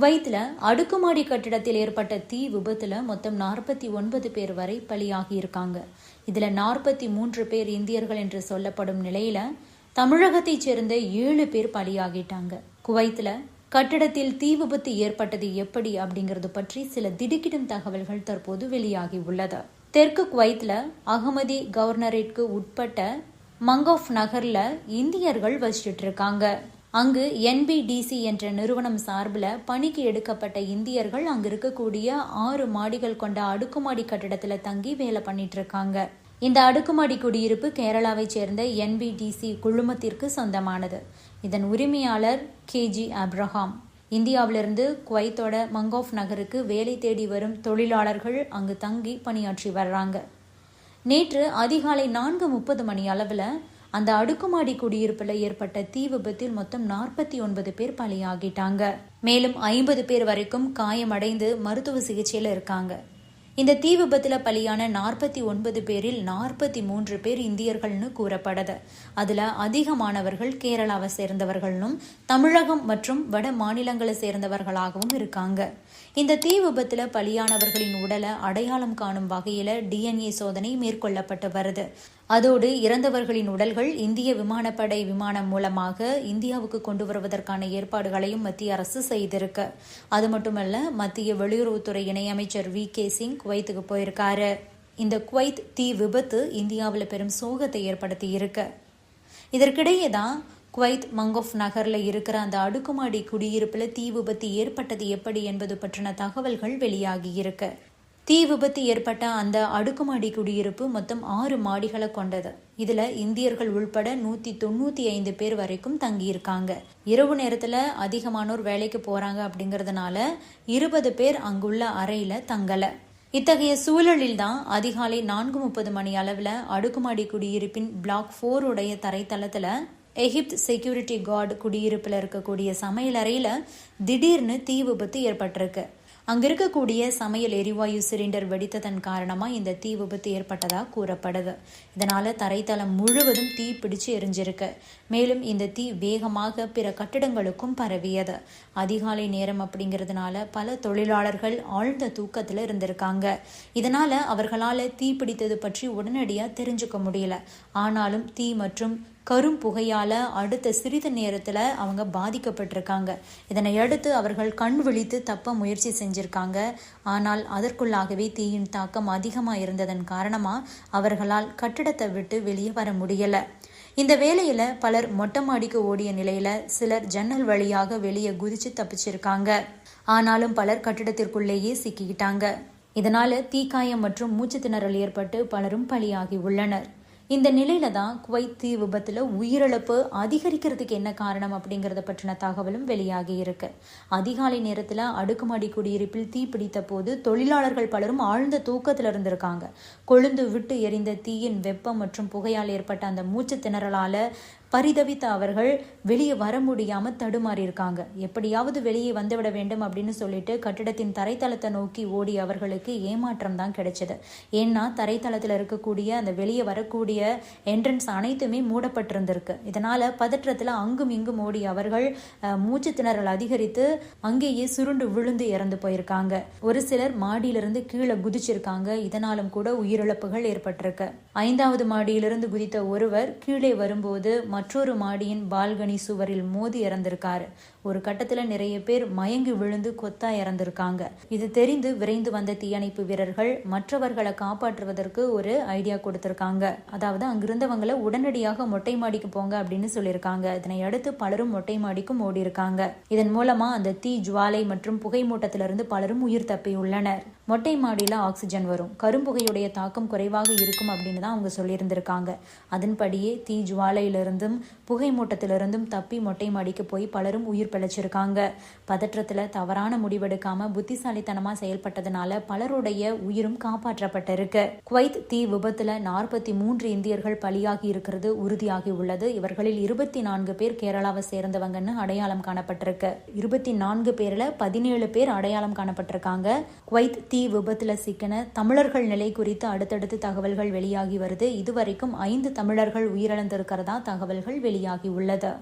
குவைத்தில் அடுக்குமாடி கட்டிடத்தில் ஏற்பட்ட தீ விபத்தில் மொத்தம் 49 பேர் வரை பலியாகி இருக்காங்க. இதில் 43 பேர் இந்தியர்கள் என்று சொல்லப்படும் நிலையில தமிழகத்தைச் சேர்ந்த 7 பேர் பலியாகிட்டாங்க. குவைத்தில் கட்டிடத்தில் தீ விபத்து ஏற்பட்டது எப்படி அப்படிங்கிறது பற்றி சில திடுக்கிடும் தகவல்கள் தற்போது வெளியாகி உள்ளது. தெற்கு குவைத்தில் அகமதி கவர்னரேட்க்கு உட்பட்ட மங்கோஃப் நகர்ல இந்தியர்கள் வசிச்சுட்டு இருக்காங்க. அங்கு NBDC என்ற நிறுவனம் சார்பில் பணிக்கு எடுக்கப்பட்ட இந்தியர்கள் அங்கு இருக்கக்கூடிய 6 மாடிகள் கொண்ட அடுக்குமாடி கட்டிடத்தில் தங்கி வேலை பண்ணிட்டு இருக்காங்க. இந்த அடுக்குமாடி குடியிருப்பு கேரளாவை சேர்ந்த NBDC குழுமத்திற்கு சொந்தமானது. இதன் உரிமையாளர் KG அப்ரஹாம். இந்தியாவிலிருந்து குவைத்தோட மங்கோஃப் நகருக்கு வேலை தேடி வரும் தொழிலாளர்கள் அங்கு தங்கி பணியாற்றி வர்றாங்க. நேற்று அதிகாலை 4:30 மணி அளவில் அந்த அடுக்குமாடி குடியிருப்பில் ஏற்பட்ட தீ விபத்தில் மொத்தம் 49 பேர் பலியாகிட்டாங்க. மேலும் 50 பேர் வரைக்கும் காயமடைந்து மருத்துவ சிகிச்சையில் இருக்காங்க. இந்த தீ விபத்தில் பலியான 49 பேரில் 43 பேர் இந்தியர்கள்னு கூறப்படுது. அதில் அதிகமானவர்கள் கேரளாவை சேர்ந்தவர்களும் தமிழகம் மற்றும் வட மாநிலங்களை சேர்ந்தவர்களாகவும் இருக்காங்க. இந்த தீ விபத்தில் பலியானவர்களின் உடலை அடையாளம் காணும் வகையில் DNA சோதனை மேற்கொள்ளப்பட்டு வருது. அதோடு இறந்தவர்களின் உடல்கள் இந்திய விமானப்படை விமானம் மூலமாக இந்தியாவுக்கு கொண்டு வருவதற்கான ஏற்பாடுகளையும் மத்திய அரசு செய்திருக்கு. அது மட்டுமல்ல, மத்திய வெளியுறவுத்துறை இணையமைச்சர் VK சிங் குவைத்துக்கு போயிருக்காரு. இந்த குவைத் தீ விபத்து இந்தியாவில் பெரும் சோகத்தை ஏற்படுத்தி இருக்கு. இதற்கிடையே தான் குவைத் மங்கோஃப் நகர்ல இருக்கிற அந்த அடுக்குமாடி குடியிருப்பில் தீ விபத்து ஏற்பட்டது எப்படி என்பது பற்றின தகவல்கள் வெளியாகி இருக்கு. தீ விபத்து ஏற்பட்ட அந்த அடுக்குமாடி குடியிருப்பு மொத்தம் 6 மாடிகளை கொண்டது. இதுல இந்தியர்கள் உள்பட 195 பேர் வரைக்கும் தங்கியிருக்காங்க. இரவு நேரத்துல அதிகமானோர் வேலைக்கு போறாங்க அப்படிங்கறதுனால 20 பேர் அங்குள்ள அறையில தங்கல. இத்தகைய சூழலில் தான் அதிகாலை 4:30 மணி அளவில் அடுக்குமாடி குடியிருப்பின் பிளாக் 4 உடைய தரைத்தளத்துல எகிப்த் செக்யூரிட்டி கார்டு குடியிருப்பில் இருக்கக்கூடிய சமையல் அறையில திடீர்னு தீ விபத்து ஏற்பட்டிருக்கு. அங்க இருக்கக்கூடிய சமையல் எரிவாயு சிலிண்டர் வெடித்ததன் காரணமா இந்த தீ விபத்து ஏற்பட்டதா கூறப்படுது. இதனால தரைத்தளம் முழுவதும் தீ பிடிச்சு எரிஞ்சிருக்கு. மேலும் இந்த தீ வேகமாக பிற கட்டிடங்களுக்கும் பரவியது. அதிகாலை நேரம் அப்படிங்கிறதுனால பல தொழிலாளர்கள் ஆழ்ந்த தூக்கத்துல இருந்திருக்காங்க. இதனால அவர்களால தீ பிடித்தது பற்றி உடனடியா தெரிஞ்சுக்க முடியல. ஆனாலும் தீ மற்றும் கரும் புகையால அடுத்த சிறிது நேரத்துல அவங்க பாதிக்கப்பட்டிருக்காங்க. இதனை அடுத்து அவர்கள் கண் விழித்து தப்ப முயற்சி செஞ்சிருக்காங்க. ஆனால் அதற்குள்ளாகவே தீயின் தாக்கம் அதிகமா இருந்ததன் காரணமா அவர்களால் கட்டிடத்தை விட்டு வெளியே வர முடியல. இந்த வேளையில பலர் மொட்டை மாடிக்கு ஓடிய நிலையில சிலர் ஜன்னல் வழியாக வெளியே குதிச்சு தப்பிச்சிருக்காங்க. ஆனாலும் பலர் கட்டிடத்திற்குள்ளேயே சிக்கிக்கிட்டாங்க. இதனால தீக்காயம் மற்றும் மூச்சு திணறல் ஏற்பட்டு பலரும் பலியாகி உள்ளனர். இந்த நிலையில தான் குவைத் தீ விபத்துல உயிரிழப்பு அதிகரிக்கிறதுக்கு என்ன காரணம் அப்படிங்கறத பற்றின தகவலும் வெளியாகி இருக்கு. அதிகாலை நேரத்துல அடுக்குமாடி குடியிருப்பில் தீ பிடித்த போது தொழிலாளர்கள் பலரும் ஆழ்ந்த தூக்கத்துல இருந்திருக்காங்க. கொழுந்து விட்டு எரிந்த தீயின் வெப்பம் மற்றும் புகையால் ஏற்பட்ட அந்த மூச்சு திணறலால பரிதவித்த அவர்கள் வெளியே வர முடியாம தடுமாறி இருக்காங்க. எப்படியாவது வெளியே வந்துவிட வேண்டும் அப்படின்னு சொல்லிட்டு கட்டிடத்தின் தரைத்தளத்தை நோக்கி ஓடி அவர்களுக்கு ஏமாற்றம் தான் கிடைச்சது. ஏன்னா தரைத்தளத்துல இருக்கக்கூடிய அந்த வெளியே வரக்கூடிய என்ட்ரன்ஸ் அனைத்துமே மூடப்பட்டிருந்திருக்கு. இதனால பதற்றத்துல அங்கும் இங்கும் ஓடி அவர்கள் மூச்சு திணறல் அதிகரித்து அங்கேயே சுருண்டு விழுந்து இறந்து போயிருக்காங்க. ஒரு சிலர் மாடியிலிருந்து கீழே குதிச்சிருக்காங்க. இதனாலும் கூட உயிரிழப்புகள் ஏற்பட்டிருக்கு. 5வது மாடியிலிருந்து குதித்த ஒருவர் கீழே வரும்போது மற்றொரு மாடியின் பால்கனி சுவரில் மோதி இறந்திருக்காரு. ஒரு கட்டத்துல நிறைய பேர் மயங்கி விழுந்து கொத்தா இறந்திருக்காங்க. இது தெரிந்து விரைந்து வந்த தீயணைப்பு வீரர்கள் மற்றவர்களை காப்பாற்றுவதற்கு ஒரு ஐடியா கொடுத்திருக்காங்க. அதாவது அங்கிருந்தவங்களை உடனடியாக மொட்டை மாடிக்கு போங்க அப்படின்னு சொல்லியிருக்காங்க. இதனை அடுத்து பலரும் மொட்டை மாடிக்கும் ஓடி இருக்காங்க. இதன் மூலமா அந்த தீ ஜுவாலை மற்றும் புகை மூட்டத்திலிருந்து பலரும் உயிர் தப்பி உள்ளனர். மொட்டை மாடியில ஆக்சிஜன் வரும், கரும்புகையுடைய தாக்கம் குறைவாக இருக்கும் அப்படின்னு தான் அவங்க சொல்லியிருந்திருக்காங்க. அதன்படியே தீ ஜுவாலையிலிருந்தும் புகை மூட்டத்திலிருந்தும் தப்பி மொட்டை மாடிக்கு போய் பலரும் உயிர் பிழைச்சிருக்காங்க. பதற்றத்துல தவறான முடிவெடுக்காம புத்திசாலித்தனமா செயல்பட்டதுனால பலருடைய உயிரும் காப்பாற்றப்பட்டிருக்கு. குவைத் தீ விபத்துல 43 இந்தியர்கள் பலியாகி இருக்கிறது உறுதியாகி உள்ளது. இவர்களில் 24 பேர் கேரளாவை சேர்ந்தவங்கன்னு அடையாளம் காணப்பட்டிருக்கு. 24 பேர்ல 17 பேர் அடையாளம் காணப்பட்டிருக்காங்க. குவைத் தீ விபத்துல சிக்கின தமிழர்கள் நிலை குறித்து அடுத்தடுத்து தகவல்கள் வெளியாகி வருது. இதுவரைக்கும் 5 தமிழர்கள் உயிரிழந்திருக்கிறதா தகவல்கள் வெளியாகி உள்ளது.